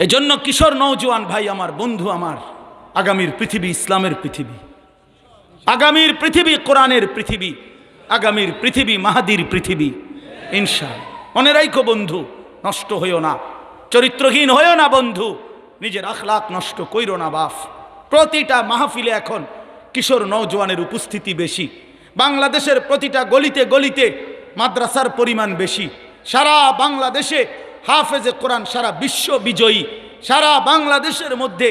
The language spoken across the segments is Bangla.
এজন্য কিশোর নওজোয়ান ভাই আমার, বন্ধু আমার, আগামীর পৃথিবী ইসলামের পৃথিবী, আগামীর পৃথিবী কোরআনের পৃথিবী, আগামীর পৃথিবী মাহাদির পৃথিবী ইনশাআল্লাহ। মনে রাখো বন্ধু, নষ্ট হইও না, চরিত্রহীন হইও না বন্ধু, নিজের আখলাক নষ্ট কইরো না বাপ। প্রতিটা মাহফিলে এখন কিশোর নওজোয়ানের উপস্থিতি বেশি, বাংলাদেশের প্রতিটা গলিতে গলিতে মাদ্রাসার পরিমাণ বেশি, সারা বাংলাদেশে হাফেজে কোরআন, সারা বিশ্ব বিজয়ী, সারা বাংলাদেশের মধ্যে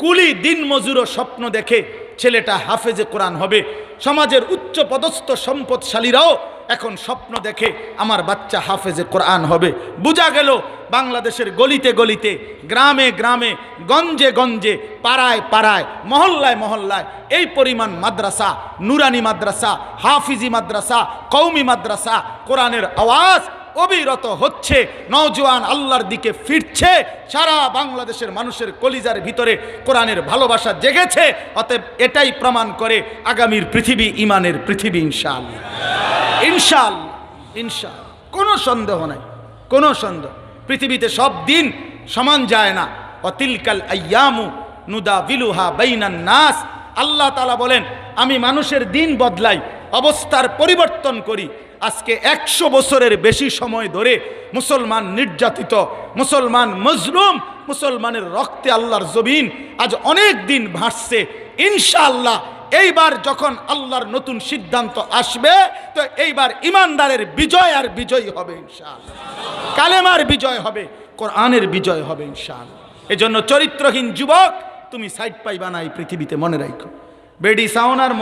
কুলি দিন মজুরও স্বপ্ন দেখে ছেলেটা হাফেজে কোরআন হবে। সমাজের উচ্চ পদস্থ সম্পদশালীরাও এখন স্বপ্ন দেখে আমার বাচ্চা হাফেজে কোরআন হবে। বোঝা গেল বাংলাদেশের গলিতে গলিতে, গ্রামে গ্রামে, গঞ্জে গঞ্জে, পাড়ায় পাড়ায়, মহল্লায় মহল্লায় এই পরিমাণ মাদ্রাসা, নুরানি মাদ্রাসা, হাফিজি মাদ্রাসা, কওমি মাদ্রাসা, কোরআনের আওয়াজ অবিরত হচ্ছে, নওজোয়ান আল্লাহর দিকে ফিরছে, সারা বাংলাদেশের মানুষের কলিজার ভিতরে কোরআনের ভালোবাসা জেগেছে। অতএব এটাই প্রমাণ করে আগামীর পৃথিবী ইমানের পৃথিবী ইনশাআল্লাহ, ইনশাআল্লাহ, ইনশাআল্লাহ। কোনো সন্দেহ নাই, কোনো সন্দেহ। পৃথিবীতে সব দিন সমান যায় না। অতিলকাল আইয়ামু নুদাবিলুহা বাইনান নাস। আল্লাহ তাআলা বলেন, আমি মানুষের দিন বদলাই, অবস্থার পরিবর্তন করি। আজকে 100 বছরের বেশি সময় ধরে মুসলমান নির্যাতিত, মুসলমান মজলুম, মুসলমানের রক্তে আল্লাহর জমিন আজ অনেক দিন ভাসছে। ইনশাআল্লাহ এইবার যখন আল্লাহর নতুন সিদ্ধান্ত আসবে, তো এইবার ইমানদারের বিজয় আর বিজয় হবে ইনশাআল্লাহ, কালেমার বিজয় হবে, কোরআনের বিজয় হবে ইনশাআল্লাহ। এজন্য চরিত্রহীন যুবক তুমি সাইড পাইবা না এই পৃথিবীতে, মনে রাখো। বেডি সাউনার